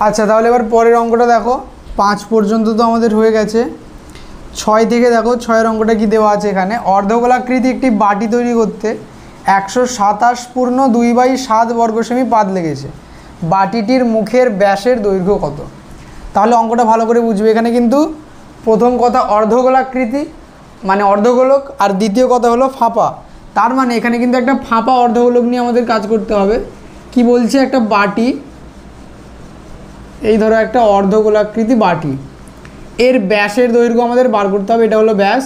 আচ্ছা, তাহলে এবার পরের অঙ্কটা দেখো। 5 পর্যন্ত তো আমাদের হয়ে গেছে। 6 থেকে দেখো, 6-এর অঙ্কটা কি দেওয়া আছে এখানে। অর্ধগোলাকৃতি একটি বাটি তৈরি করতে 127 পূর্ণ 2/7 বর্গ সেমি পাত লেগেছে। বাটিটির মুখের ব্যাসের দৈর্ঘ্য কত? তাহলে অঙ্কটা ভালো করে বুঝবে। এখানে কিন্তু প্রথম কথা অর্ধগোলাকৃতি মানে অর্ধগোলক, আর দ্বিতীয় কথা হলো ফাঁপা। তার মানে এখানে কিন্তু একটা ফাঁপা অর্ধগোলক নিয়ে আমাদের কাজ করতে হবে। কি বলছে, একটা বাটি, এই ধরো একটা অর্ধগোলাকৃতি বাটি, এর ব্যাসের দৈর্ঘ্য আমাদের বার করতে হবে। এটা হলো ব্যাস।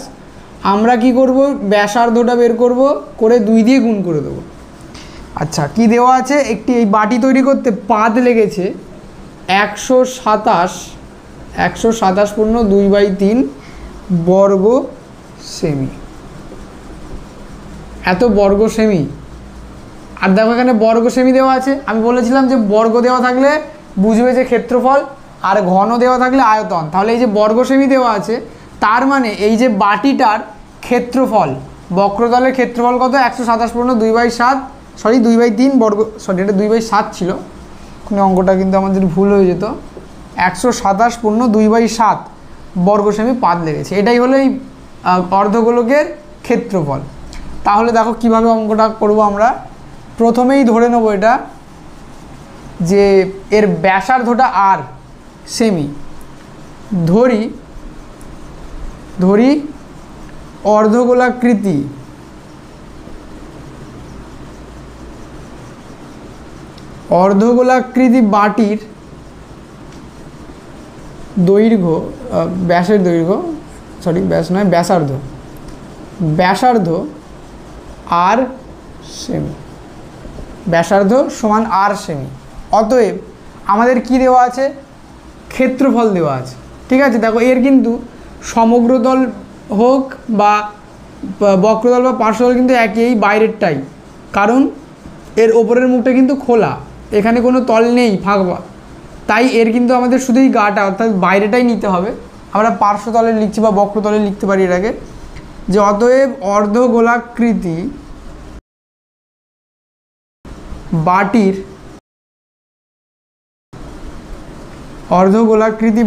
আমরা কি করব, ব্যাসার্ধটা বের করব, করে 2 দিয়ে গুণ করে দেবো। আচ্ছা, কি দেওয়া আছে, একটি এই বাটি তৈরি করতে পাত লেগেছে 127 পূর্ণ 2/3 বর্গ সেমি। এত বর্গ সেমি। আর দেখো এখানে বর্গ সেমি দেওয়া আছে। আমি বলেছিলাম যে বর্গ দেওয়া থাকলে বুঝবে যে ক্ষেত্রফল, আর ঘন দেওয়া থাকলে আয়তন। তাহলে এই যে বর্গ সেমি দেওয়া আছে, তার মানে এই যে বাটিটার ক্ষেত্রফল, বক্রতলের ক্ষেত্রফল কত, 127 পূর্ণ 2/3 বর্গ, এটা 2/7 ছিল, কোনো অঙ্কটা কিন্তু আমাদের ভুল হয়ে যেত। 127 পূর্ণ 2/7 বর্গ সেমি পাত লেগেছে। এটাই হলো এই অর্ধগোলকের ক্ষেত্রফল। তাহলে দেখো কিভাবে অঙ্কটা করব আমরা। প্রথমেই ধরে নেব এটা যে এর ব্যাসার্ধটা আর সেমি। ধরি অর্ধগোলাকৃতি বাটির দৈর্ঘ্য, ব্যাসের দৈর্ঘ্য, ব্যাস নয়, ব্যাসার্ধ আর সেমি। ব্যাসার্ধ সমান আর সেমি। অতএব আমাদের কি দেওয়া আছে, ক্ষেত্রফল দেওয়া আছে। ঠিক আছে, দেখো এর কিন্তু সমগ্রতল হোক বা বক্রতল বা পার্শ্বতল কিন্তু একই, এই বাইরেরটাই, কারণ এর ওপরের মুখটা কিন্তু খোলা, এখানে কোনো তল নেই ফাঁকা, তাই এর কিন্তু আমাদের শুধু এই গাটা অর্থাৎ বাইরেটাই নিতে হবে। আমরা পার্শ্বতলে লিখছি বা বক্রতলে লিখতে পারি এটাকে, যে অতএব অর্ধগোলাকৃতি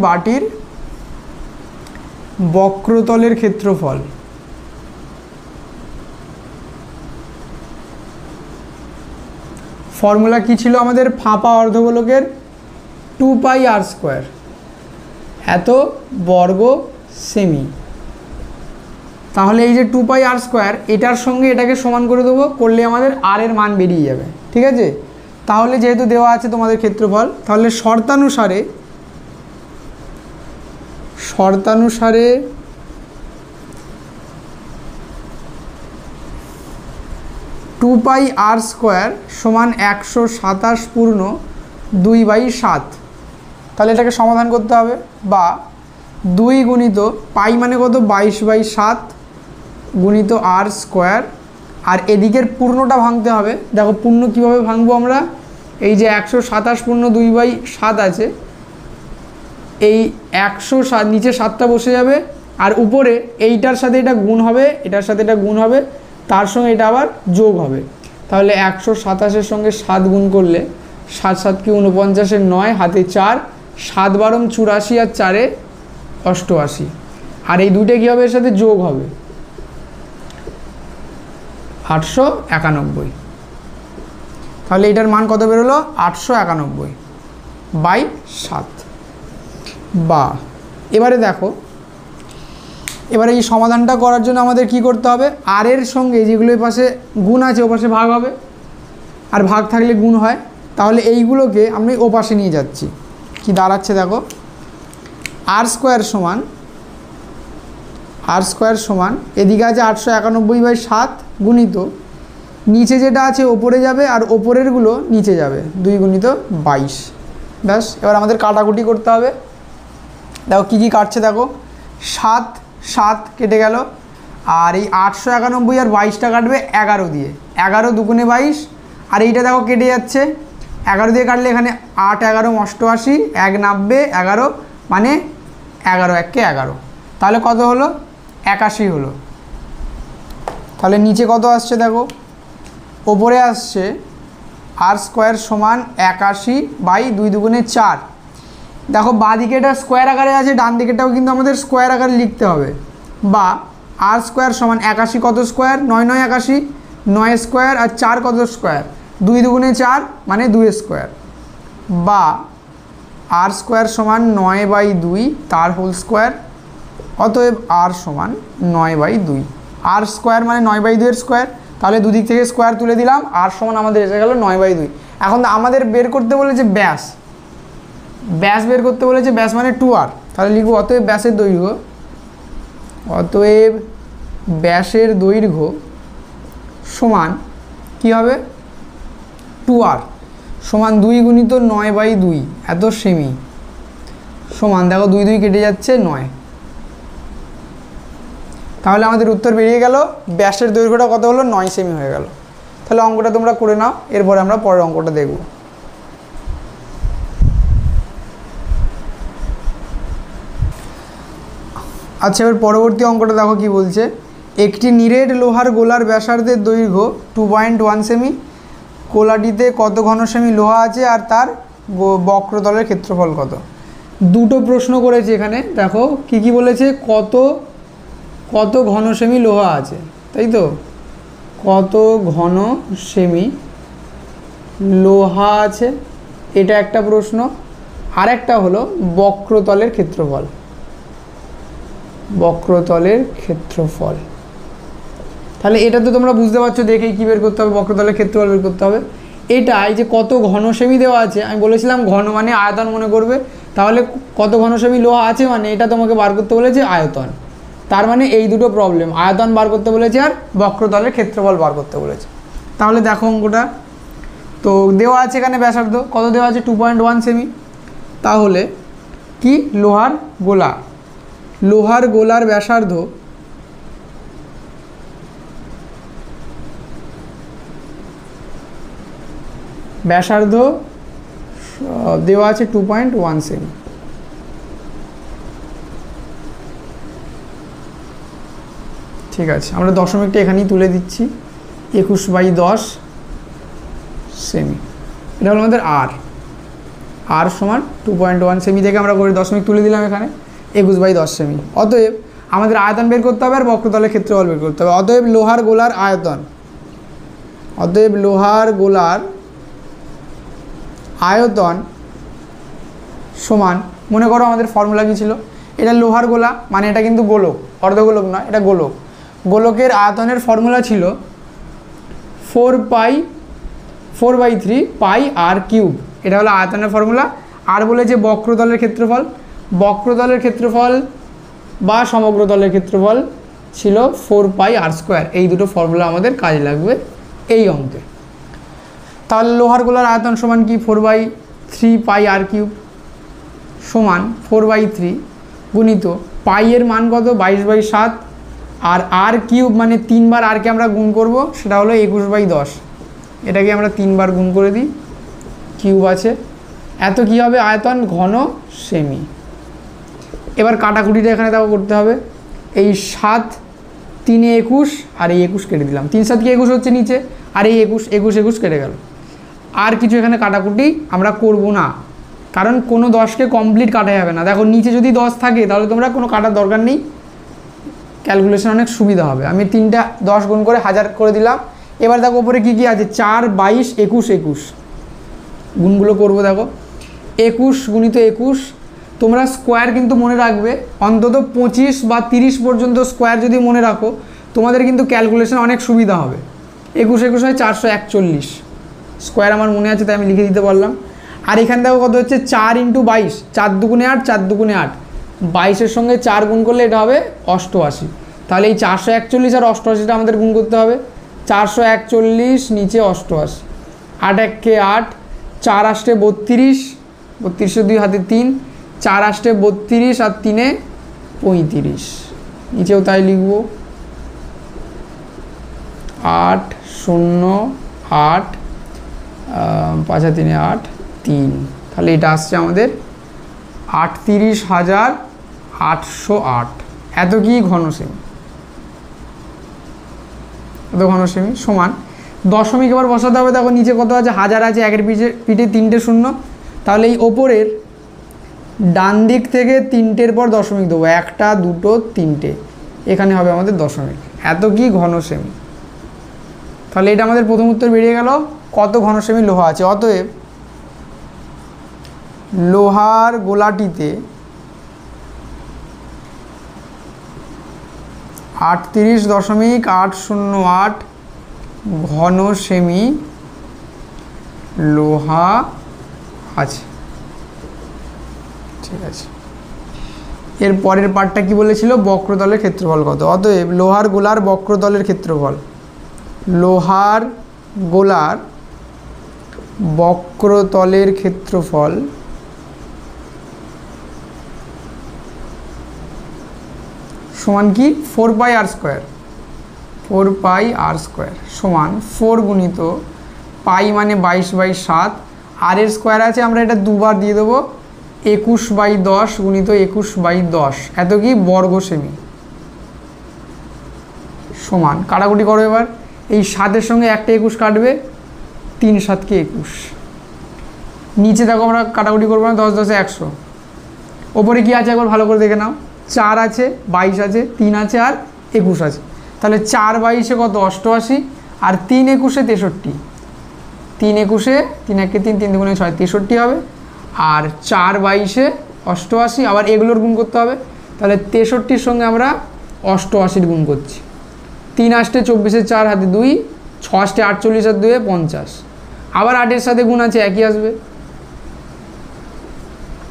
বাটির বক্রতলের ক্ষেত্রফল ফর্মুলা কি ছিল আমাদের, ফাঁপা অর্ধগোলকের 2πr², এত বর্গ সেমি। তাহলে এই যে 2πr², এটার সঙ্গে এটাকে সমান করে দেবো, করলে আমাদের আর এর মান বেরিয়ে যাবে। ঠিক আছে, তাহলে যেহেতু দেওয়া আছে তোমাদের ক্ষেত্রফল, তাহলে শর্তানুসারে 2πr² সমান 127 পূর্ণ 2/7। তাহলে এটাকে সমাধান করতে হবে, বা 2 গুণিত পাই মানে কত, 22/7 গুণিত r², আর এদিকের পূর্ণটা ভাঙতে হবে। দেখো পূর্ণ কিভাবে ভাঙবো আমরা, এই যে 127 পূর্ণ 2/7 আছে, এই 107 নিচে 7টা বসে যাবে, আর উপরে এইটার সাথে এটা গুণ হবে, এটার সাথে এটা গুণ হবে, তার সঙ্গে এটা আবার যোগ হবে। তাহলে 127-এর সঙ্গে 7 গুণ করলে 7 7 কি 49, 9 হাতে 4, 7 12 84, আর 4 88, আর এই দুইটা কী হবে, এর সাথে যোগ হবে, 891। তাহলে এটার মান কত বেরোলো, 891/7। বা এবারে দেখো, এবারে এই সমাধানটা করার জন্য আমাদের কি করতে হবে, আর এর সঙ্গে যেগুলো এই পাশে গুণ আছে ও পাশে ভাগ হবে, আর ভাগ থাকলে গুণ হয়। তাহলে এইগুলোকে আমি ও পাশে নিয়ে যাচ্ছি। কি দাঁড়াচ্ছে দেখো, r² সমান এদিকে আছে 891/7 গুণিত নিচে যেটা আছে ওপরে যাবে, আর ওপরেরগুলো নিচে যাবে, 2 গুণিত 22। ব্যাস, এবার আমাদের কাটাকুটি করতে হবে। দেখো কী কী কাটছে, দেখো 7 7 কেটে গেল, আর এই 891 আর 22টা কাটবে 11 দিয়ে, 11 2 22, আর এইটা দেখো কেটে যাচ্ছে, 11 দিয়ে কাটলে এখানে 8 11 88, 1 90, 11 মানে 11 1 11, তাহলে কত হলো, 81 হলো। তাহলে নিচে কত আসছে দেখো, ওপরে আসছে r² সমান 81/2 × 4, দেখো বাঁ দিকে এটা স্কোয়ার আকারে আছে, ডান দিকেটাও কিন্তু আমাদের স্কোয়ার আকারে লিখতে হবে। বা আর স্কোয়ার সমান 81 কত স্কোয়ার, 9 9 81, 9 স্কোয়ার আর 4 কত স্কোয়ার, 2 দুগুণে 4 মানে 2 স্কোয়ার। বা আর স্কোয়ার সমান 9/2 তার হোল স্কোয়ার, অতএব আর সমান 9/2। আর স্কোয়ার মানে 9/2 এর স্কোয়ার, তাহলে দুদিক থেকে স্কোয়ার তুলে দিলাম, আর সমান আমাদের এসে গেল 9/2। এখন আমাদের বের করতে বলেছে ব্যাস, ব্যাস বের করতে বলেছে, ব্যাস মানে 2r, তাহলে লিখব অতএব ব্যাসের দৈর্ঘ্য, অতএব ব্যাসের দৈর্ঘ্য সমান কী হবে 2r সমান 2 গুণিত 9/2 এত সেমি সমান, দেখো 2 2 কেটে যাচ্ছে 9। তাহলে আমাদের উত্তর বেরিয়ে গেল, ব্যাসের দৈর্ঘ্যটা কত হলো 9 সেমি হয়ে গেল। তাহলে অঙ্কটা তোমরা করে নাও, এরপরে আমরা পরের অঙ্কটা দেখব। আচ্ছা, এবার পরবর্তী অঙ্কটা দেখো কি বলছে। একটি নিরেট লোহার গোলার ব্যাসার্ধের দৈর্ঘ্য 2.1 সেমি, গোলাটিতে কত ঘন সেমি লোহা আছে আর তার বক্রতলের ক্ষেত্রফল কত। দুটো প্রশ্ন করেছে এখানে, দেখো কি কি বলেছে, কত ঘন সেমি লোহা আছে, তাই তো, কত ঘন সেমি লোহা আছে, এটা একটা প্রশ্ন। আর একটা হলো বক্রতলের ক্ষেত্রফল, বক্রতলের ক্ষেত্রফল। তাহলে এটা তো তোমরা বুঝতে পারছো দেখেই কী বের করতে হবে, বক্রতলের ক্ষেত্রফল বের করতে হবে। এটা এই যে কত ঘন সেমি দেওয়া আছে, আমি বলেছিলাম ঘন মানে আয়তন মনে করবে, তাহলে কত ঘন সেমি লোহা আছে মানে এটা তোমাকে বার করতে বলেছে আয়তন। তার মানে এই দুটো প্রবলেম, আয়তন বার করতে বলেছে আর বক্রতলের ক্ষেত্রফল বার করতে বলেছে। তাহলে দেখো অঙ্কটা তো দেওয়া আছে এখানে, ব্যাসার্ধ কত দেওয়া আছে 2.1 সেমি। তাহলে কি লোহার গোলা, লোহার গোলার ব্যাসার্ধ দেওয়া আছে 2.1 সেমি। ঠিক আছে, আমরা দশমিকটা এখানেই তুলে দিচ্ছি, 21/10 সেমি। এটা হলো আমাদের আর সমান 2.1 সেমি থেকে আমরা করে দশমিক তুলে দিলাম এখানে 21/10 সেমি। অতএব আমাদের আয়তন বের করতে হবে আর বক্রতলের ক্ষেত্রফল বের করতে হবে। অতএব লোহার গোলার আয়তন, অতএব লোহার গোলার আয়তন সমান, মনে করো আমাদের ফর্মুলা কী ছিল, এটা লোহার গোলা মানে এটা কিন্তু গোলক, অর্ধগোলক নয়, এটা গোলক। গোলকের আয়তনের ফর্মুলা ছিল 4/3 পাই আর কিউব, এটা হলো আয়তনের ফর্মুলা। আর বলেছে বক্রতলের ক্ষেত্রফল, বক্রতলের ক্ষেত্রফল বা সমগ্রতলের ক্ষেত্রফল ছিল 4πr²। এই দুটো ফর্মুলা আমাদের কাজে লাগবে এই অঙ্কে। তাহলে লোহার গোলার আয়তন সমান কি 4/3 পাই আর কিউব সমান 4/3 গুণিত পাইয়ের মান কত 22/7 আর কিউব মানে 3 বার আরকে আমরা গুণ করব, সেটা হলো 21/10। এটাকে আমরা 3 বার গুণ করে দিই, কিউব আছে, এত কি হবে আয়তন ঘন সেমি। এবার কাটাকুটিটা এখানে তাও করতে হবে, এই 7 3 21 আর এই 21 কেটে দিলাম, 3 7 কি 21 হচ্ছে নিচে, আর এই 21 কেটে গেল। আর কিছু এখানে কাটাকুটি আমরা করব না, কারণ কোনো 10কে কমপ্লিট কাটা যাবে না। দেখো নিচে যদি 10 থাকে তাহলে তোমরা কোনো কাটার দরকার নেই, ক্যালকুলেশন অনেক সুবিধা হবে। আমি 3টা 10 গুণ করে 1000 করে দিলাম। এবার দেখো উপরে কী কী আছে, 4 22 21 গুণগুলো করবো। দেখো 21 গুণিত 21, তোমরা স্কোয়ার কিন্তু মনে রাখবে, অন্তত 25 বা 30 পর্যন্ত স্কোয়ার যদি মনে রাখো তোমাদের কিন্তু ক্যালকুলেশন অনেক সুবিধা হবে। 21 হয় 441 স্কোয়ার, আমার মনে আছে তাই আমি লিখে দিতে পারলাম। আর এখানে দেখো কত হচ্ছে 4 × 22, 4 দুগুণে 8, 4 দুগুণে 8, 22-এর সঙ্গে 4 গুণ করলে এটা হবে 88। তাহলে এই 441 আর 88টা আমাদের গুণ করতে হবে, 441 নিচে 88, 8 1 8, 4 8 32, 32 2 হাতে 3, 4 8 32 আর 3 35, নিচেও তাই লিখব 8 0 8 5 3 8 3। তাহলে এটা আসছে আমাদের 38,808। এত কি ঘন সেমি, এত ঘন সেমি সমান দশমিক এবার বসাতে হবে। দেখো নিচে কত আছে, 1000 আছে, একের পিঠে 3টে শূন্য, তাহলে এই ওপরের ডান দিক থেকে 3টের পর দশমিক দেবো, 1টা 2টো 3টে, এখানে হবে আমাদের দশমিক। এত কি ঘন সেমি। তাহলে এটা আমাদের প্রথম উত্তর বেরিয়ে গেল, কত ঘন সেমি লোহা আছে। অতএব লোহার গোলাটিতে 38.808 ঘন সেমি লোহা আছে। ঠিক আছে, এর পরের পার্টটা কি বলেছিল, বক্রতলের ক্ষেত্রফল কত। অতএব লোহার গোলার বক্রতলের ক্ষেত্রফল, লোহার গোলার বক্রতলের ক্ষেত্রফল সমান কি 4πr², 4πr² সমান 4 গুণিত পাই মানে 22/7, আর এর স্কোয়ার আছে, আমরা এটা দুবার দিয়ে দেবো, 21/10 গুণিত 21/10, এত কি বর্গ সেমি, সমান কাটাকুটি করো এবার, এই 7-এর সঙ্গে একটা 21 কাটবে, 3 7 কে 21, নিচে দেখো আমরা কাটাকুটি করবো না, 10 10 100, ওপরে কি আছে একবার ভালো করে দেখে নাও, 4 আছে, 22 আছে, 3 আছে আর 21 আছে, তাহলে 4 22-এ কত 88, আর 3 21-এ 63, 3 21-এ 3 1 3 3 2 6 63 হবে, আর 4 22-এ 88, আবার এগুলোর গুণ করতে হবে, তাহলে 63-র সঙ্গে আমরা 88-র গুণ করছি, 3 8 24, 4 হাতে 2, 6 8 48 আর 2 50, আবার 8-এর সাথে গুণ আছে, একই আসবে,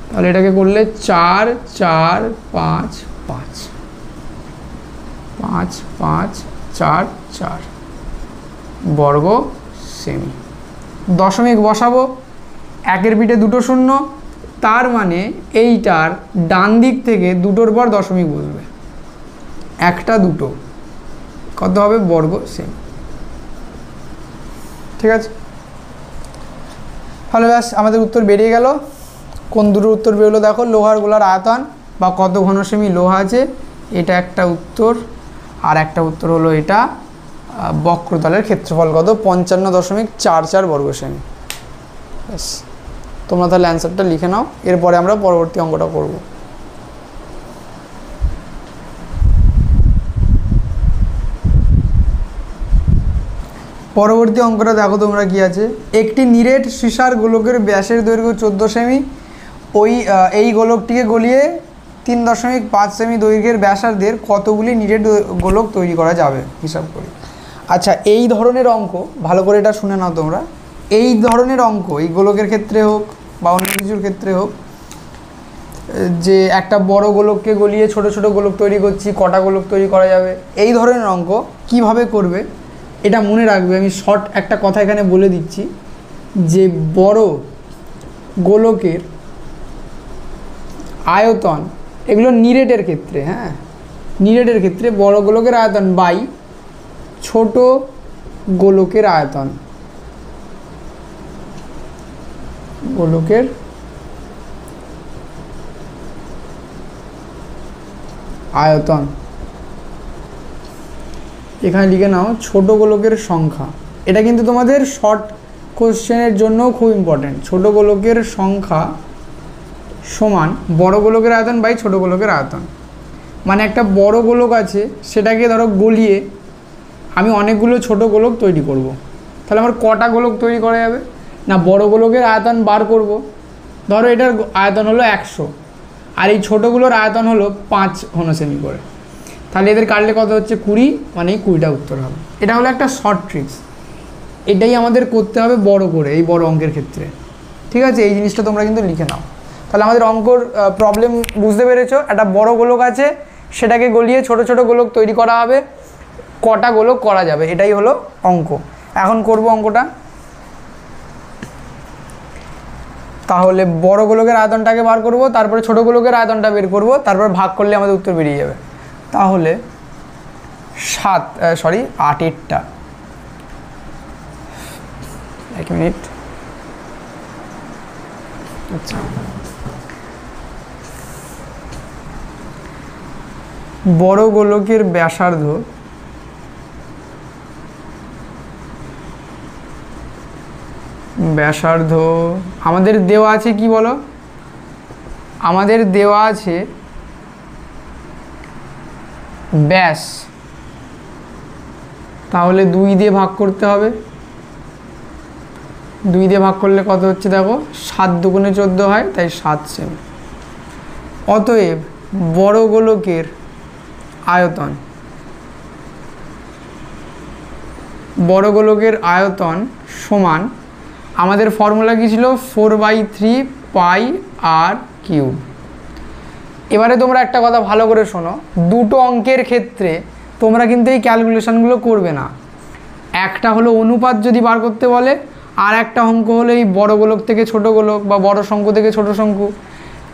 তাহলে এটাকে করলে 4 4 5 5 5 5 4 4 বর্গ সেমি। দশমিক বসাবো, 1-এর পিঠে 2টো শূন্য, তার মানে এইটার ডান দিক থেকে 2টোর পর দশমিক বসবে, 1টা 2টো কত হবে বর্গ সেমি। ঠিক আছে, তাহলে ব্যাস আমাদের উত্তর বেরিয়ে গেল। কোন দুটোর উত্তর বেরোলো দেখো, লোহার গোলার আয়তন বা কত ঘন সেমি লোহা আছে, এটা একটা উত্তর, আর একটা উত্তর হলো এটা বক্রতলের ক্ষেত্রফল কত 55.44 বর্গ সেমি। ব্যাস, তোমরা তাহলে অ্যান্সারটা লিখে নাও, এরপরে আমরা পরবর্তী অঙ্কটা করব। পরবর্তী অঙ্কটা দেখো তোমরা কি আছে, একটি নিরেট সীসার গোলকের ব্যাসের দৈর্ঘ্য 14 সেমি, এই গোলকটিকে গলিয়ে 3.5 সেমি দৈর্ঘ্যের ব্যাসার্ধের কতগুলি নিরেট গোলক তৈরি করা যাবে হিসাব করি। আচ্ছা, এই ধরনের অঙ্ক ভালো করে এটা শুনে নাও তোমরা, এই ধরনের অঙ্ক এই গোলকের ক্ষেত্রে হোক বা অন্য কিছুর ক্ষেত্রে হোক, যে একটা বড় গোলককে গলিয়ে ছোট ছোট গোলক তৈরি করছি, কটা গোলক তৈরি করা যাবে, এই ধরনের অঙ্ক কিভাবে করবে এটা মনে রাখবে। আমি শর্ট একটা কথা এখানে বলে দিচ্ছি, যে বড় গোলকের আয়তন, এগুলো নিরেটের ক্ষেত্রে, হ্যাঁ নিরেটের ক্ষেত্রে বড় গোলকের আয়তন বাই ছোট গোলকের আয়তন, গোলকের আয়তন, এখানে লিখে নাও ছোট গোলকের সংখ্যা। এটা কিন্তু তোমাদের শর্ট কোশ্চেনের জন্য খুব ইম্পর্টেন্ট। ছোট গোলকের সংখ্যা সমান বড় গোলকের আয়তন বাই ছোট গোলকের আয়তন। মানে একটা বড় গোলক আছে, সেটাকে ধরো গলিয়ে আমি অনেকগুলো ছোট গোলক তৈরি করব, তাহলে আমার কটা গোলক তৈরি করা যাবে না, বড় গোলকের আয়তন বার করব, ধরো এটার আয়তন হলো 100 আর এই ছোটোগুলোর আয়তন হলো 5 ঘন সেমি করে, তাহলে এদের কাটলে কত হচ্ছে 20, মানে 20টা উত্তর হবে। এটা হলো একটা শর্ট ট্রিক্স, এটাই আমাদের করতে হবে বড় করে এই বড় অঙ্কের ক্ষেত্রে। ঠিক আছে, এই জিনিসটা তোমরা কিন্তু লিখে নাও। তাহলে আমাদের অঙ্কর প্রবলেম বুঝতে পেরেছো, একটা বড় গোলক আছে, সেটাকে গলিয়ে ছোট ছোট গোলক তৈরি করা হবে, কটা গোলক করা যাবে, এটাই হলো অঙ্ক। এখন করব অঙ্কটা। তাহলে বড় গোলকের আয়তনটাকে বার করব, তারপরে ছোট গোলকের আয়তনটা বের করব, তারপর ভাগ করলে আমাদের উত্তর বেরিয়ে যাবে। তাহলে 8 এক মিনিট, আচ্ছা বড় গোলকের ব্যাসার্ধ আমাদের দেওয়া আছে কি বলো, আমাদের দেওয়া আছে ব্যাস, তাহলে 2 দিয়ে ভাগ করতে হবে। 2 দিয়ে ভাগ করলে কত হচ্ছে দেখো, 7 দুগুণে 14 হয়, তাই 7 সেমি। অতএব বড় গোলকের আয়তন, বড় গোলকের আয়তন সমান, আমাদের ফর্মুলা কি ছিল, 4/3 পাই আর কিউব। এবারে তোমরা একটা কথা ভালো করে শোনো, দুটো অঙ্কের ক্ষেত্রে তোমরা কিন্তু এই ক্যালকুলেশনগুলো করবে না। একটা হলো অনুপাত যদি বার করতে বলে, আর একটা অঙ্ক হলো এই বড় গোলক থেকে ছোট গোলক বা বড় শঙ্কু থেকে ছোট শঙ্কু,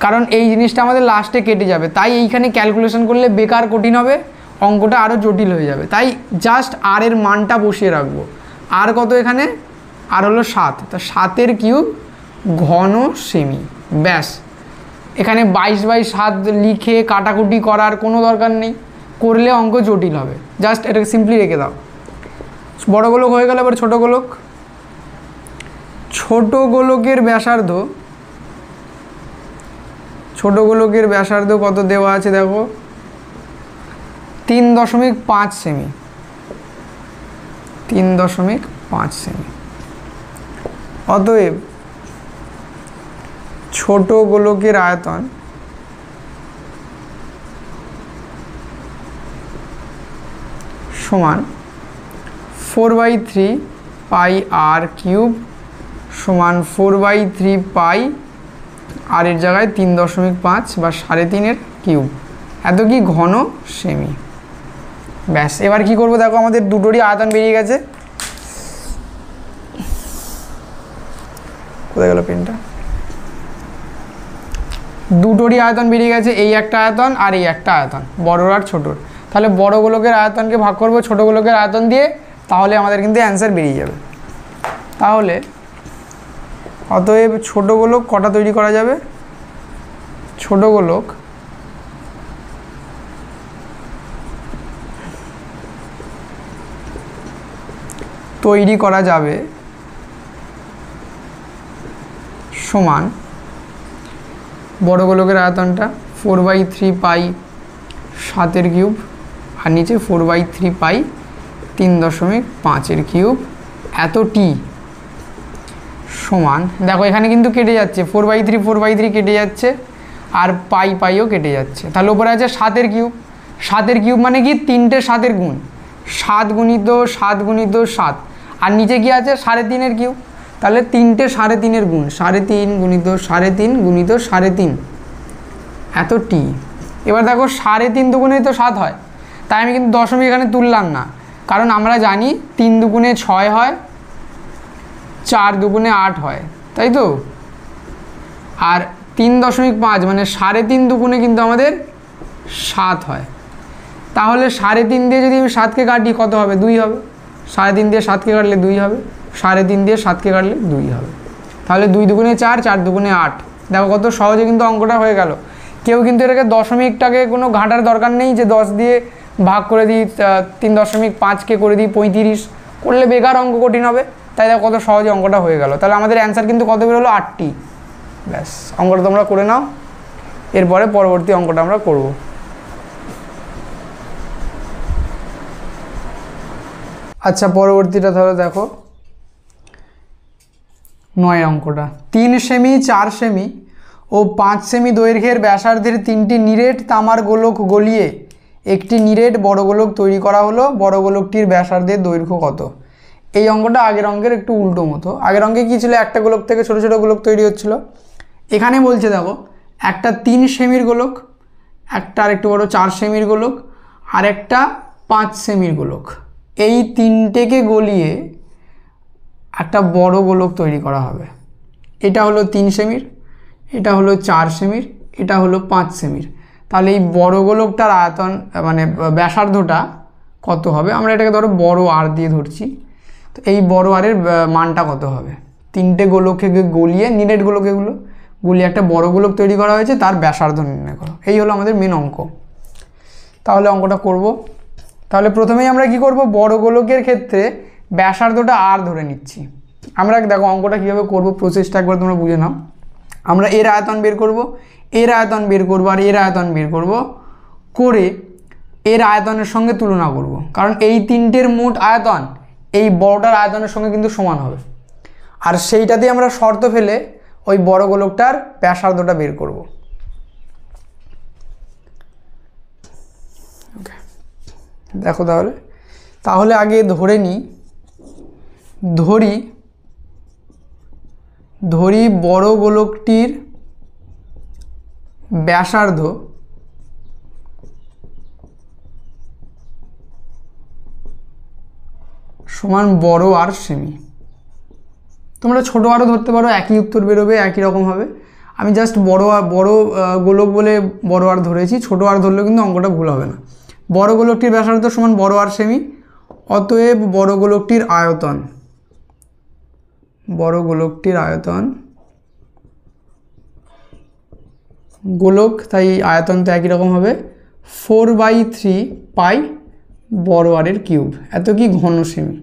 কারণ এই জিনিসটা আমাদের লাস্টে কেটে যাবে। তাই এইখানে ক্যালকুলেশন করলে বেকার কঠিন হবে, অঙ্কটা আরও জটিল হয়ে যাবে। তাই জাস্ট আর এর মানটা বসিয়ে রাখবো। আর কত এখানে, আর হলো 7, তা 7 কিউব ঘন সেমি। ব্যাস, এখানে 22/7 লিখে কাটাকুটি করার কোনো দরকার নেই, করলে অঙ্ক জটিল হবে। জাস্ট এটাকে সিম্পলি রেখে দাও। বড় গোলক হয়ে গেল, এবার ছোট গোলক। ছোট গোলকের ব্যাসার্ধ, ছোট গোলকের ব্যাসার্ধ কত দেওয়া আছে দেখো, 3.5 সেমি। 3.5 সেমি। অতএব ছোট গোলকের আয়তন সমান 4/3 পাই আর কিউব সমান 4/3 পাই আর এর জায়গায় 3.5 বা 3.5 কিউব, এত কি ঘন সেমি। ব্যাস, এবার কি করব দেখো, আমাদের দুটোরই আয়তন বেরিয়ে গেছে। কোথায় গেল পেনটা, দুটোরই আয়তন বেরিয়ে গেছে, এই একটা আয়তন আর এই একটা আয়তন, বড়র আর ছোটোর। তাহলে বড় গোলকের আয়তনকে ভাগ করব ছোট গোলকের আয়তন দিয়ে, তাহলে আমাদের কিন্তু অ্যান্সার বেরিয়ে যাবে। তাহলে অতএব ছোট গোলক কটা তৈরি করা যাবে, ছোট গোলক তৈরি করা যাবে সমান, বড় গোলকের আয়তনটা 4/3 পাই 7 কিউব আর নিচে 4/3 পাই 3.5 কিউব এত টি সমান, দেখো এখানে কিন্তু কেটে যাচ্ছে, 4/3 কেটে যাচ্ছে আর পাইও কেটে যাচ্ছে। তাহলে উপরে আছে 7 কিউব। 7 কিউব মানে কি, 3টে 7 গুণ, 7 গুণিত 7 গুণিত 7, আর নিচে কি আছে 3.5 কিউব। তাহলে 3টে 3.5 গুণ, 3.5 গুণিত 3.5 গুণিত 3.5 এত টি। এবার দেখো 3.5 দুগুণেই তো 7 হয়, তাই আমি কিন্তু দশমিক এখানে তুললাম না, কারণ আমরা জানি 3 দুগুণে 6 হয়, 4 দুগুণে 8 হয়, তাই তো। আর 3.5 মানে 3.5 দুগুণে কিন্তু আমাদের 7 হয়। তাহলে 3.5 দিয়ে যদি আমি 7কে কাটি কত হবে, 2 হবে। 3.5 দিয়ে 7কে কাটলে 2 হবে, 3.5 দিয়ে 7কে কাটলে 2 হবে। তাহলে 2 দুগুণে 4, 4 দুগুণে 8। দেখো কত সহজে কিন্তু অঙ্কটা হয়ে গেল। কেউ কিন্তু এটাকে দশমিকটাকে কোনো ঘাটার দরকার নেই যে 10 দিয়ে ভাগ করে দিই, 3.5কে করে দিই 35, করলে বেকার অঙ্ক কঠিন হবে। তাই দেখো কত সহজে অঙ্কটা হয়ে গেল। তাহলে আমাদের অ্যান্সার কিন্তু কত বেরোলো, 8টি। ব্যাস, অঙ্কটা তোমরা করে নাও, এরপরে পরবর্তী অঙ্কটা আমরা করব। আচ্ছা, পরবর্তীটা ধরো দেখো 9 অঙ্কটা। 3 সেমি, 4 সেমি ও 5 সেমি দৈর্ঘ্যের ব্যাসার্ধের 3টি নিরেট তামার গোলক গলিয়ে একটি নিরেট বড় গোলক তৈরি করা হলো। বড় গোলকটির ব্যাসার্ধের দৈর্ঘ্য কত? এই অঙ্কটা আগের অঙ্কের একটু উল্টো মতো। আগের অঙ্কে কী ছিল, একটা গোলক থেকে ছোটো ছোটো গোলক তৈরি হচ্ছিল। এখানে বলছে দেখো, একটা 3 সেমির গোলক, একটা আর একটু বড় 4 সেমির গোলক, আর একটা 5 সেমির গোলক, এই 3টেকে গলিয়ে একটা বড় গোলক তৈরি করা হবে। এটা হলো 3 সেমির, এটা হলো 4 সেমির, এটা হলো 5 সেমির। তাহলে এই বড় গোলকটার আয়তন মানে ব্যাসার্ধটা কত হবে? আমরা এটাকে ধরো বড় আর দিয়ে ধরছি। তো এই বড় আরের মানটা কত হবে? 3টে গোলককে গলিয়ে, নিরেট গোলক এগুলো গলিয়ে একটা বড় গোলক তৈরি করা হয়েছে, তার ব্যাসার্ধ নির্ণয় করো। এই হলো আমাদের মেন অঙ্ক। তাহলে অঙ্কটা করব। তাহলে প্রথমেই আমরা কি করব, বড় গোলকের ক্ষেত্রে ব্যাসার্ধটা আর ধরে নিচ্ছি। আমরা দেখো অঙ্কটা কীভাবে করব, প্রসেসটা একবার তোমরা বুঝে নাও। আমরা এর আয়তন বের করব, এর আয়তন বের করবো আর এর আয়তন বের করব, করে এর আয়তনের সঙ্গে তুলনা করব, কারণ এই তিনটের মোট আয়তন এই বড়টার আয়তনের সঙ্গে কিন্তু সমান হবে। আর সেইটাতে আমরা শর্ত ফেলে ওই বড় গোলকটার ব্যাসার্ধটা বের করব। ওকে, দেখো তাহলে আগে ধরে নিই, ধরি বড় গোলকটির ব্যাসার্ধ সমান বড় আর সেমি। তোমরা ছোট আরও ধরতে পারো, একই উত্তর বেরোবে, একই রকম হবে। আমি জাস্ট বড় গোলক বলে বড় আর ধরেছি, ছোট আর ধরলেও কিন্তু অঙ্কটা ভুল হবে না। বড় গোলকটির ব্যাসার্ধ সমান বড় আর সেমি, অতএব বড় গোলকটির আয়তন, গোলক তাই আয়তন তো একই রকম হবে, 4/3 পাই বড় আরের কিউব, এত কি ঘন সেমি।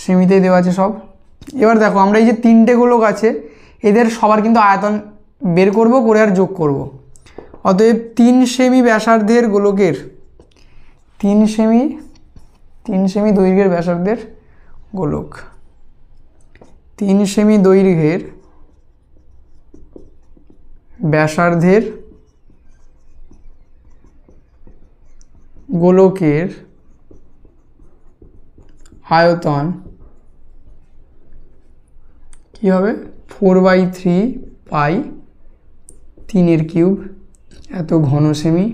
সেমিতেই দেওয়া আছে সব। এবার দেখো আমরা এই যে তিনটে গোলক আছে এদের সবার কিন্তু আয়তন বের করব, করে আর যোগ করব। অতএব 3 সেমি ব্যাসার্ধের গোলকের 3 সেমি দৈর্ঘ্যের ব্যাসার্ধের গোলক, 3 সেমি দৈর্ঘ্যের ব্যাসার্ধের গোলকের আয়তন কি হবে, 4/3 পাই 3 কিউব, এত ঘন সেমি।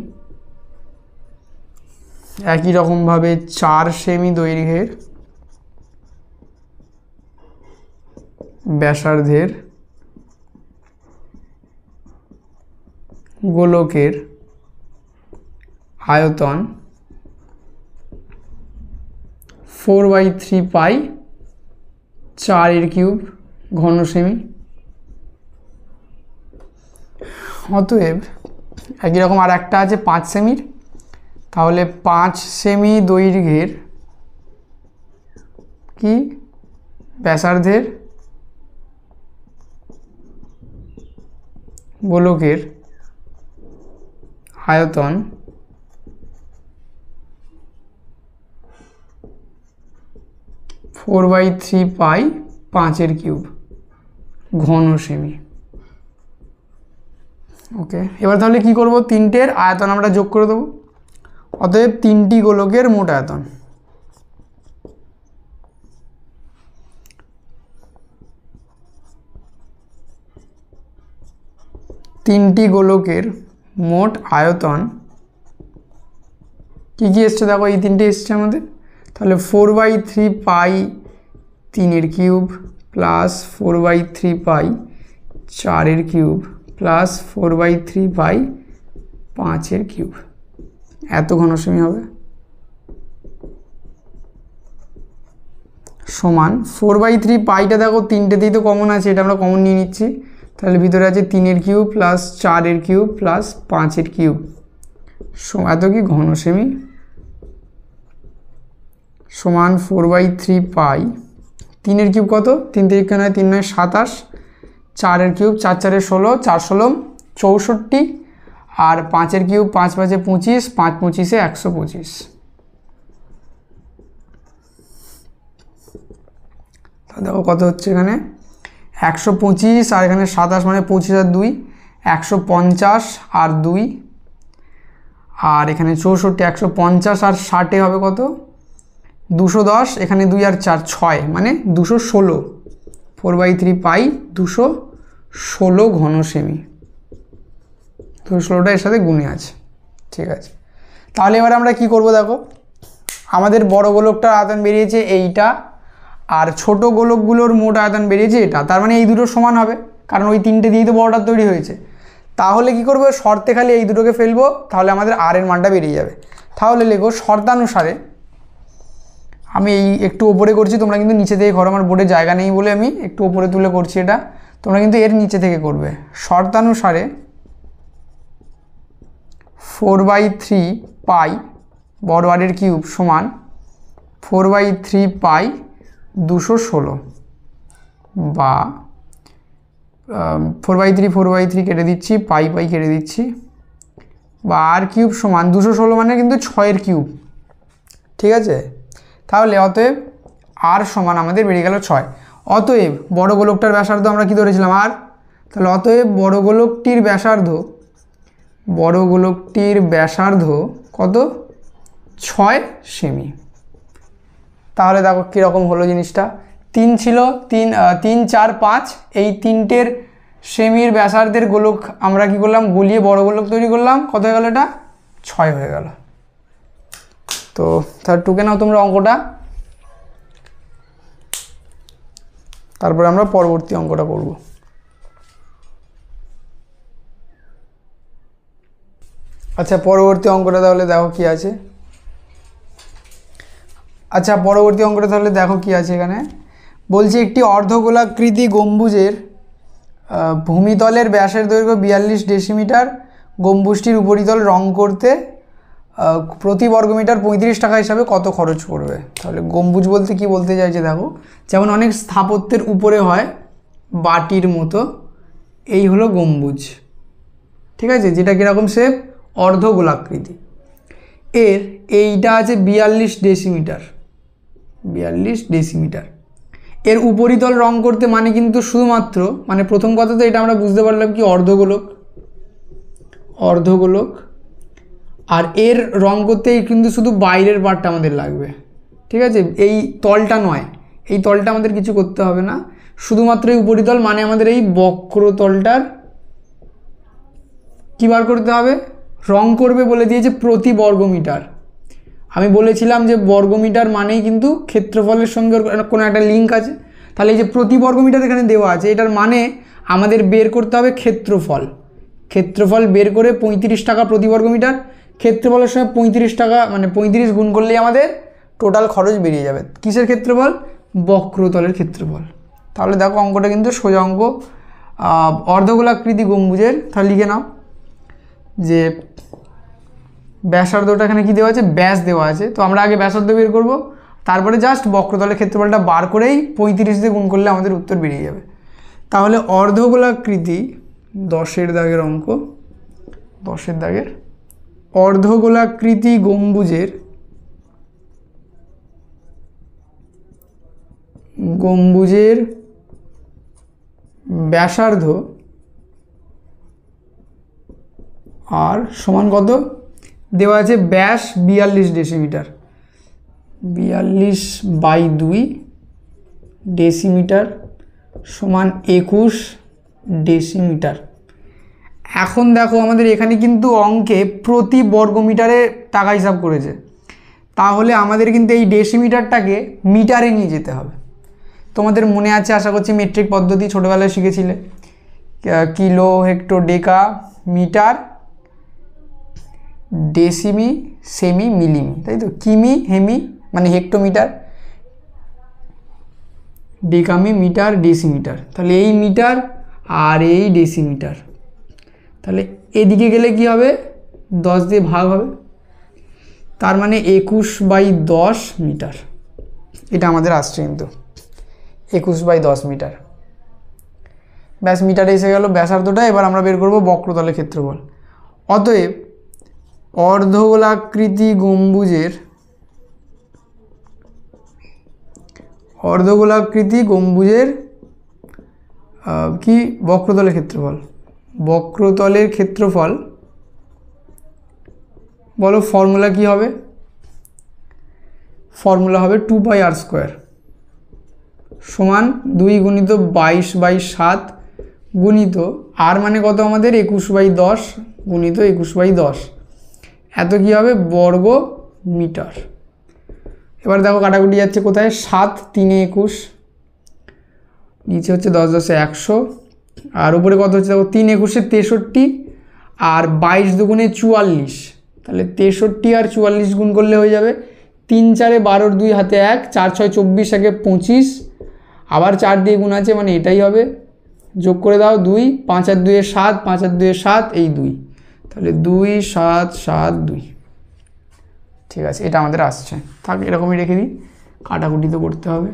একই রকমভাবে 4 সেমি দৈর্ঘ্যের ব্যাসার্ধের গোলকের আয়তন 4/3 পাই 4 কিউব ঘন সেমি। অতএব একই রকম আর একটা আছে 5 সেমির, তাহলে 5 সেমি দৈর্ঘ্যের কি ব্যাসার্ধের গোলকের আয়তন 4/3 পাই 5 কিউব ঘন সেমি। ওকে, এবার তাহলে কি করব, তিনটের আয়তন আমরা যোগ করে দেবো। অতএব 3টি গোলকের মোট আয়তন, তিনটি গোলকের মোট আয়তন কি কি এসছে দেখো, এই তিনটে এসছে আমাদের। তাহলে 4/3 পাই 3 কিউব প্লাস 4/3 পাই 4 কিউব প্লাস 4/3 পাই 5 কিউব, এত ঘন সেমি হবে, সমান 4/3 পাইটা দেখো তিনটেতেই তো কমন আছে, এটা আমরা কমন নিয়ে নিচ্ছি। তাহলে ভিতরে আছে 3 cube plus 4 cube plus 5 cube, এত কি ঘন সেমি, সমান 4/3 পাই 3 কিউব কত, 3 3 9 3 9 27, 4 কিউব 4 4 16, 4 16 64, আর 5 কিউব 5 5 25, 5 25 125। দেখো কত হচ্ছে এখানে 125 আর এখানে 27 মানে 25 আর 2 150 আর 2, আর এখানে 64 150 আর 60 হবে কত 210, এখানে 2 আর 4 6 মানে 216, 4/3 পাই 216 ঘন সেমি, 216টা এর সাথে গুণে আছে। ঠিক আছে, তাহলে এবার আমরা কি করব, দেখো আমাদের বড় গোলকটার আয়তন বেরিয়েছে এইটা, আর ছোট গোলকগুলোর মোট আয়তন বেরিয়েছে এটা, তার মানে এই দুটো সমান হবে, কারণ ওই তিনটে দিয়েই তো বড়টা তৈরি হয়েছে। তাহলে কি করবো, শর্তে খালি এই দুটোকে ফেলবো, তাহলে আমাদের আর এর মানটা বেরিয়ে যাবে। তাহলে লেখো শর্তানুসারে, আমি এই একটু ওপরে করছি, তোমরা কিন্তু নিচে থেকে করো, আমার বোর্ডে জায়গা নেই বলে আমি একটু ওপরে তুলে করছি এটা, তোমরা কিন্তু এর নিচে থেকে করবে। শর্তানুসারে 4/3 পাই বড় আর এর কিউব সমান 4/3 পাই 216, বা 4/3 4/3 কেটে দিচ্ছি, পাই কেটে দিচ্ছি, বা আর কিউব সমান 216 মানে কিন্তু 6-এর কিউব, ঠিক আছে। তাহলে অতএব আর সমান আমাদের বেরিয়ে গেল 6। অতএব বড় গোলকটার ব্যাসার্ধ আমরা কি ধরেছিলাম আর, তাহলে অতএব বড় গোলকটির ব্যাসার্ধ কত, 6 সেমি। তাহলে দেখো কীরকম হলো জিনিসটা, 3 ছিল, 3 4 5, এই 3টের সেমির ব্যাসার্ধের গোলক আমরা কি করলাম, গলিয়ে বড় গোলক তৈরি করলাম, কত হয়ে গেল এটা, 6 হয়ে গেল। তো তার টুকে নাও তোমরা অঙ্কটা, তারপরে আমরা পরবর্তী অঙ্কটা করব। আচ্ছা পরবর্তী অঙ্কটা তাহলে দেখো কি আছে। আচ্ছা পরবর্তী অঙ্কটা তাহলে দেখো কি আছে এখানে, বলছি একটি অর্ধগোলাকৃতি গম্বুজের ভূমিতলের ব্যাসের দৈর্ঘ্য 42 ডেসিমিটার, গম্বুজটির উপরিতল রং করতে প্রতি বর্গমিটার 35 টাকা হিসাবে কত খরচ পড়বে। তাহলে গম্বুজ বলতে কি বলতে চাইছে দেখো, যেমন অনেক স্থাপত্যের উপরে হয় বাটির মতো, এই হলো গম্বুজ, ঠিক আছে, যেটা কীরকম শেপ, অর্ধগোলাকৃতি। এইটা আছে 42 ডেসিমিটার। এর উপরিতল রং করতে মানে কিন্তু শুধুমাত্র, মানে প্রথম কথা তো এটা আমরা বুঝতে পারলাম কি অর্ধগোলক, আর এর রং করতে কিন্তু শুধু বাইরের পার্টটা আমাদের লাগবে, ঠিক আছে, এই তলটা নয়, এই তলটা আমাদের কিছু করতে হবে না, শুধুমাত্র এই উপরিতল, মানে আমাদের এই বক্রতলটার কী বার করতে হবে, রং করবে বলে দিয়েছে প্রতি বর্গমিটার। আমি বলেছিলাম যে বর্গমিটার মানেই কিন্তু ক্ষেত্রফলের সঙ্গে কোনো একটা লিঙ্ক আছে, তাহলে এই যে প্রতি বর্গমিটার এখানে দেওয়া আছে, এটার মানে আমাদের বের করতে হবে ক্ষেত্রফল বের করে 35 টাকা প্রতি বর্গমিটার, ক্ষেত্রফলের সঙ্গে 35 টাকা মানে 35 গুণ করলেই আমাদের টোটাল খরচ বেরিয়ে যাবে। কিসের ক্ষেত্রফল, বক্রতলের ক্ষেত্রফল। তাহলে দেখো অঙ্কটা কিন্তু সোজা অঙ্ক, অর্ধগোলাকৃতি গম্বুজের, তাহলে লিখে নাও যে ব্যাসার্ধটা এখানে কি দেওয়া আছে, ব্যাস দেওয়া আছে, তো আমরা আগে ব্যাসার্ধ বের করব, তারপরে জাস্ট বক্রতলের ক্ষেত্রফলটা বার করেই 35 দিয়ে গুণ করলে আমাদের উত্তর বেরিয়ে যাবে। তাহলে অর্ধগোলাকৃতি 10-এর দাগের অঙ্ক, 10-এর দাগের অর্ধগোলাকৃতি গম্বুজের ব্যাসার্ধ আর সমান কত দেওয়া আছে, ব্যাস 42 ডেসিমিটার, 42/2 ডেসিমিটার সমান 21 ডেসিমিটার। এখন দেখো আমাদের এখানে কিন্তু অঙ্কে প্রতি বর্গমিটারে টাকা হিসাব করেছে, তাহলে আমাদের কিন্তু এই ডেসিমিটারটাকে মিটারে নিয়ে যেতে হবে। তোমাদের মনে আছে আশা করছি, মেট্রিক পদ্ধতি ছোটোবেলায় শিখেছিলে, কিলো, হেক্টো, ডেকা, মিটার, ডেসিমি, সেমি, মিলিমি, তাই তো, কিমি, হেমি মানে হেক্টোমিটার, ডেকামি, মিটার, ডেসিমিটার। তাহলে এই মিটার আর এই ডেসিমিটার, তাহলে এদিকে গেলে কি হবে, 10 দিয়ে ভাগ হবে, তার মানে 21/10 মিটার। এটা আমাদের আসছে কিন্তু 21/10 মিটার। ব্যাস মিটারে এসে গেল ব্যাসার্ধটা। এবার আমরা বের করব বক্রতলের ক্ষেত্রফল। অতএব অর্ধগোলাকৃতি গম্বুজের কি বক্রতলের ক্ষেত্রফল বলো, ফর্মুলা কি হবে, ফর্মুলা হবে 2πr² সমান 2 গুণিত 22/7 গুণিত আর মানে কত আমাদের 21/10 গুণিত 21/10, এত কি হবে বর্গ মিটার। এবার দেখো কাটাকুটি যাচ্ছে কোথায়, 7 3 21, নিচে হচ্ছে 10 10 100, আর উপরে কত হচ্ছে দেখো 3 21 63, আর 22 দুগুণে 44, তাহলে 63 আর 44 গুণ করলে হয়ে যাবে 3 4 12, 2 হাতে 1, 4 6 24, 1 25, আবার 4 দিয়ে গুণ আছে মানে এটাই হবে, যোগ করে দাও 2, 5 আর 2 7, 5 আর 2 7, এই 2, তাহলে 2 7 7 2, ঠিক আছে, এটা আমাদের আসছে। থাক এরকমই রেখে দিই, কাটাকুটি তো করতে হবে,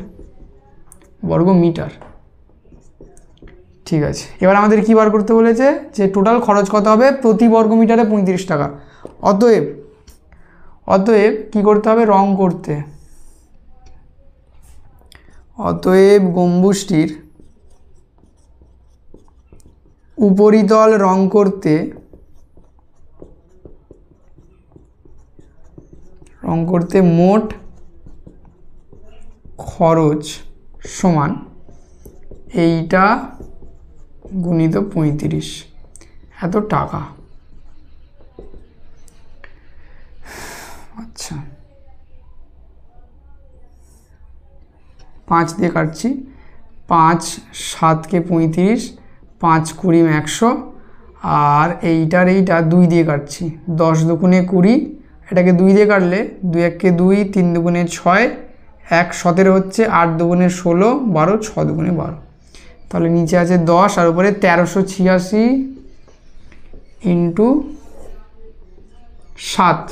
বর্গ মিটার, ঠিক আছে, এবার আমাদের কী বার করতে বলেছে যে টোটাল খরচ কত হবে প্রতি বর্গ মিটারে 35 টাকা। অতএব কী করতে হবে, রং করতে, অতএব গম্বুজটির উপরিতল রং করতে মোট খরচ সমান এইটা গুণিত 35 এত টাকা। আচ্ছা 5 দিয়ে কাটছি, 5 7 কে 35, 5 20 100, আর এইটা 2 দিয়ে কাটছি, 10 দুগুণে 20, এটাকে 2 দিয়ে কাটলে 2 1 2, 3 দুগুণে 6, 1 17 হচ্ছে, 8 দুগুণে 16, 12 6 দুগুণে 12, তাহলে নিচে আছে 10 আর উপরে 1386 ইন্টু 7,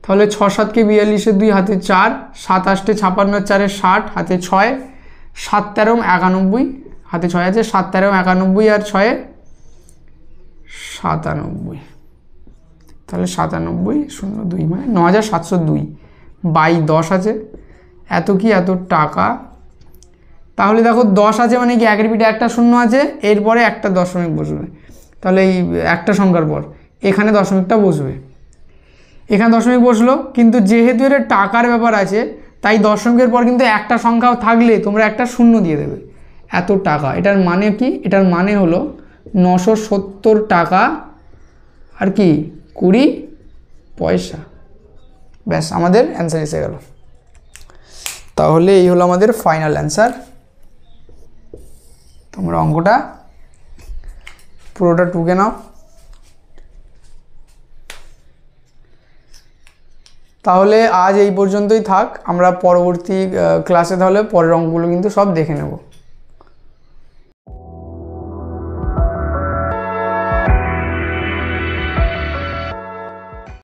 তাহলে 6 7 কে 42, 2 হাতে 4, 7 8 56, 4 60, হাতে 6, 7 13 91, হাতে 6 আছে, 7 13 91 আর 6 97, তাহলে 97 0 2 মানে 9702 বাই 10 আছে, এত কি এত টাকা। তাহলে দেখো 10 আছে মানে কি একের পিঠে একটা শূন্য আছে, এরপরে একটা দশমিক বসবে, তাহলে এই একটা সংখ্যার পর এখানে দশমিকটা বসবে, এখানে দশমিক বসলো, কিন্তু যেহেতু এটা টাকার ব্যাপার আছে তাই দশমিকের পর কিন্তু একটা সংখ্যাও থাকলে তোমরা একটা শূন্য দিয়ে দেবে, এত টাকা। এটার মানে কি, এটার মানে হলো 970 টাকা আর কি 20 পয়সা। ব্যাস আমাদের অ্যান্সার এসে গেল। তাহলে এই হলো আমাদের ফাইনাল অ্যান্সার। তোমরা অঙ্কটা পুরোটা টুকে নাও। তাহলে আজ এই পর্যন্তই থাক, আমরা পরবর্তী ক্লাসে তাহলে পরের অঙ্কগুলো কিন্তু সব দেখে নেব।